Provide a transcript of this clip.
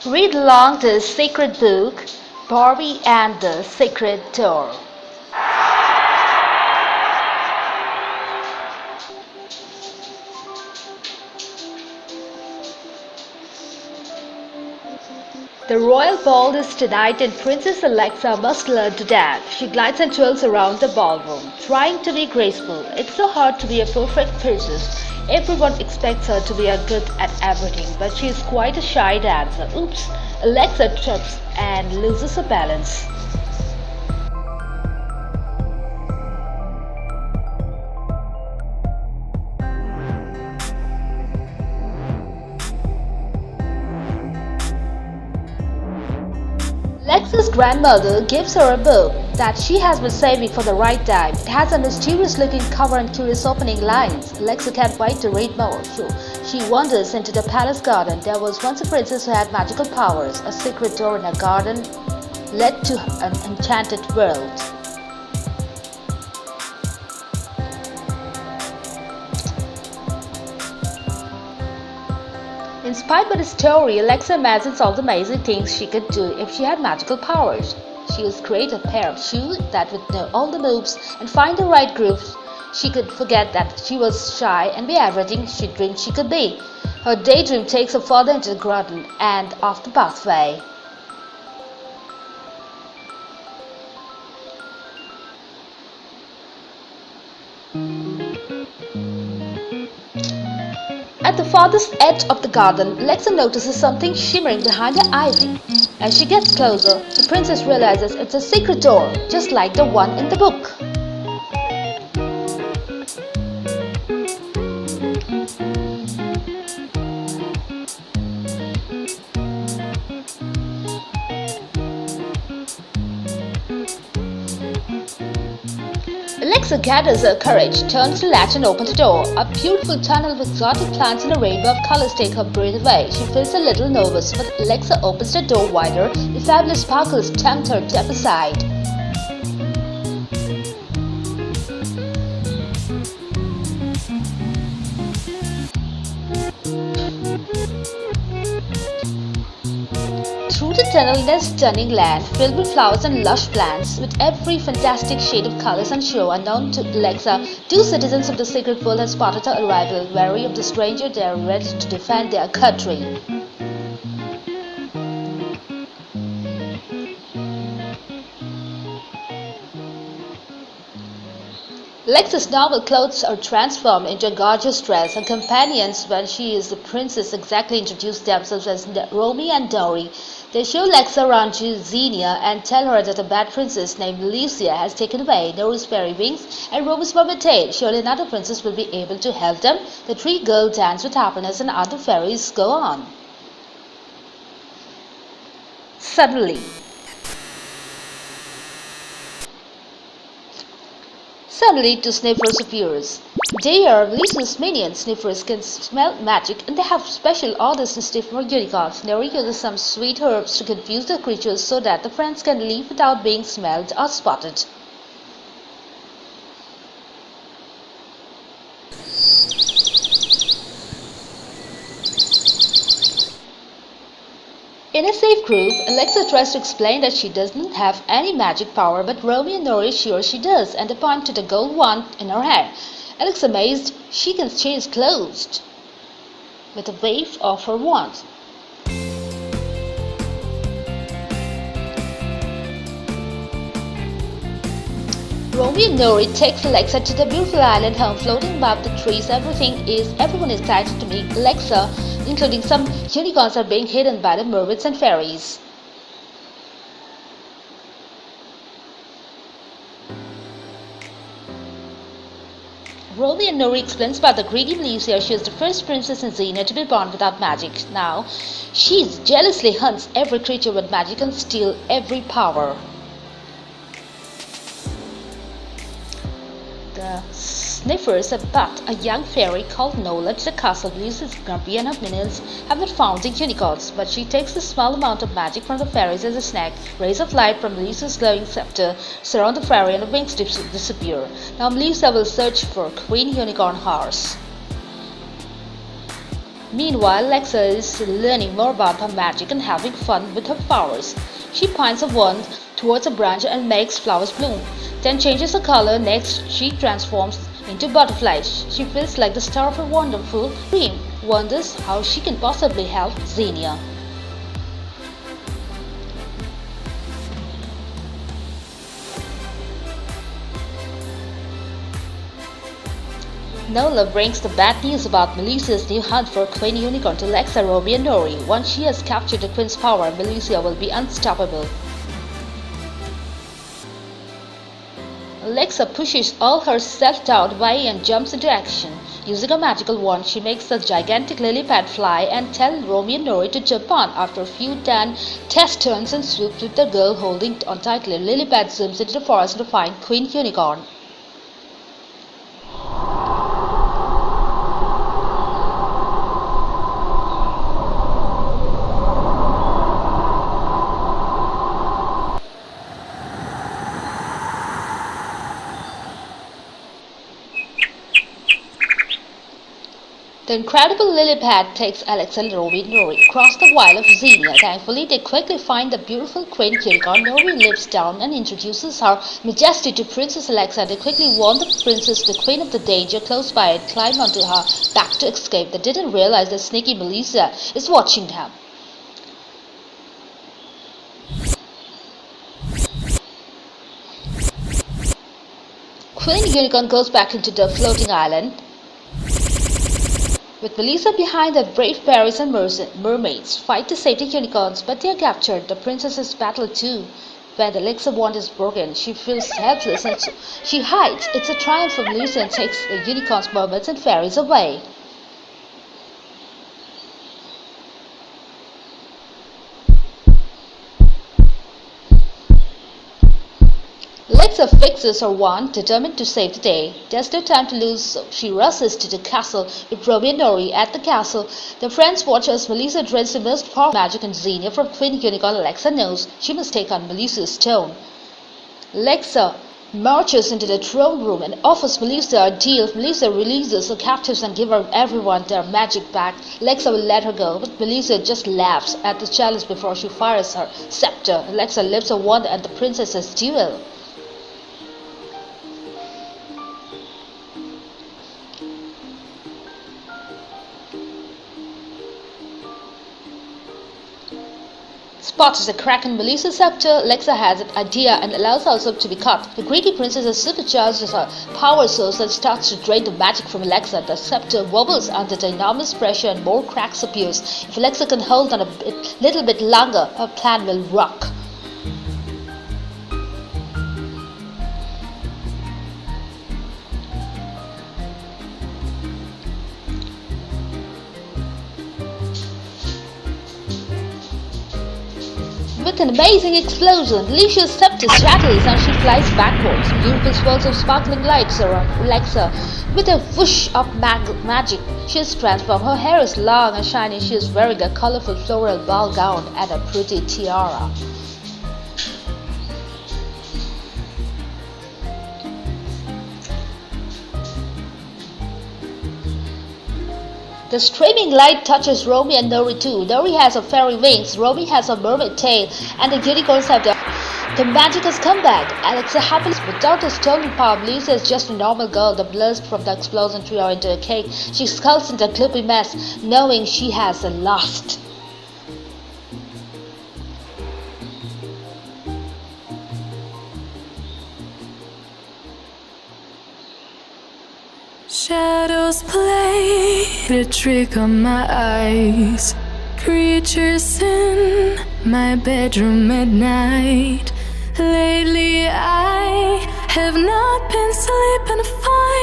Read along this sacred book, Barbie and the Sacred Door. The royal ball is tonight and Princess Alexa must learn to dance. She glides and twirls around the ballroom, trying to be graceful. It's so hard to be a perfect princess. Everyone expects her to be a good at everything, but she is quite a shy dancer. Oops! Alexa trips and loses her balance. Alexa's grandmother gives her a book that she has been saving for the right time. It has a mysterious looking cover and curious opening lines. Alexa can't wait to read more, so she wanders into the palace garden. There was once a princess who had magical powers. A secret door in a garden led to an enchanted world. Inspired by the story, Alexa imagines all the amazing things she could do if she had magical powers. She would create a pair of shoes that would know all the moves and find the right grooves. She could forget that she was shy and be everything she dreamed she could be. Her daydream takes her further into the garden and off the pathway. At the farthest edge of the garden, Alexa notices something shimmering behind the ivy. As she gets closer, the princess realizes it's a secret door, just like the one in the book. Alexa gathers her courage, turns the latch and opens the door. A beautiful tunnel with exotic plants and a rainbow of colors take her breath away. She feels a little nervous, but Alexa opens the door wider. The fabulous sparkles tempt her to step aside. Through the tunnel in a stunning land filled with flowers and lush plants, with every fantastic shade of colors on show. Unknown to Alexa, two citizens of the secret world have spotted her arrival. Wary of the stranger, they are ready to defend their country. Alexa's normal clothes are transformed into a gorgeous dress. Her companions, when she is the princess, exactly introduce themselves as Romy and Dory. They show Alexa around Xenia and tell her that a bad princess named Lucia has taken away Dory's fairy wings and Romy's mermaid tail. Surely another princess will be able to help them. The three girls dance with happiness and other fairies go on. Suddenly, two sniffers appears. They are Lisa's minions. Sniffers can smell magic and they have special orders to sniff for unicorns. Neri uses some sweet herbs to confuse the creatures so that the friends can leave without being smelled or spotted. In a safe group, Alexa tries to explain that she doesn't have any magic power, but Romy and Nori are sure she does, and they point to the gold wand in her hair. Alexa, amazed, she can change clothes with a wave of her wand. Romy and Nori takes Alexa to the beautiful island home floating above the trees. Everyone is excited to meet Alexa, including some unicorns are being hidden by the mermaids and fairies. Romy and Nori explains about the greedy Lucia. She is the first princess in Xenia to be born without magic. Now, she jealously hunts every creature with magic and steals every power. The Sniffers abduct a young fairy called Nola to the castle. Lucy's Grumpy and her minions have not found the unicorns, but she takes a small amount of magic from the fairies as a snack. Rays of light from Lucy's glowing scepter surround the fairy and the wings disappear. Now Lucy will search for Queen Unicorn Horse. Meanwhile, Lexa is learning more about her magic and having fun with her powers. She points a wand towards a branch and makes flowers bloom, then changes the color. Next, she transforms into butterflies. She feels like the star of a wonderful dream, wonders how she can possibly help Xenia. Nola brings the bad news about Melissa's new hunt for Queen Unicorn to Lexa, Romy, and Nori. Once she has captured the Queen's power, Melissa will be unstoppable. Lexa pushes all her self-doubt away and jumps into action. Using a magical wand, she makes a gigantic lily pad fly and tells Romy and Nori to jump on. After a few test turns and swoops with the girl holding on tightly, lily pad zooms into the forest to find Queen Unicorn. The incredible lily pad takes Alex and Romy and Nori across the wild of Xenia. Thankfully, they quickly find the beautiful Queen Unicorn. Nori leaps down and introduces her majesty to Princess Alexa. They quickly warn the princess, the queen of the danger close by, and climb onto her back to escape. They didn't realize that sneaky Melissa is watching them. Queen Unicorn goes back into the floating island. With Melissa behind, the brave fairies and mermaids fight to save the unicorns, but they are captured. The princesses battle too. When the elixir wand is broken, she feels helpless and she hides. It's a triumph for Melissa and takes the unicorns, mermaids, and fairies away. Lexa fixes her wand, determined to save the day. There's no time to lose, so she rushes to the castle with Romy and Nori. At the castle, the friends watch as Melissa drains the most powerful magic in Xenia from Queen Unicorn. Lexa knows she must take on Melissa's stone. Lexa marches into the throne room and offers Melissa a deal. If Melissa releases her captives and gives everyone their magic back, Lexa will let her go, but Melissa just laughs at the challenge before she fires her scepter. Lexa lifts her wand and the princesses duel. Spots a crack in Melissa's scepter. Lexa has an idea and allows herself to be cut. The greedy princess supercharges her power source and starts to drain the magic from Lexa. The scepter wobbles under the enormous pressure and more cracks appears. If Lexa can hold on a little bit longer, her plan will rock. With an amazing explosion, Alicia's scepter shatters and she flies backwards. Beautiful swirls of sparkling light surround Alexa. With a whoosh of magic, she is transformed. Her hair is long and shiny. She is wearing a colorful floral ball gown and a pretty tiara. The streaming light touches Romy and Nori too. Nori has her fairy wings, Romy has her mermaid tail, and the unicorns have the magic has come back. Alexa happily, without her stolen power, Melissa is just a normal girl. The blast from the explosion threw her into a cake. She skulks into a gloopy mess, knowing she has lost. Shadows play a trick on my eyes. Creatures in my bedroom at night. Lately I have not been sleeping fine.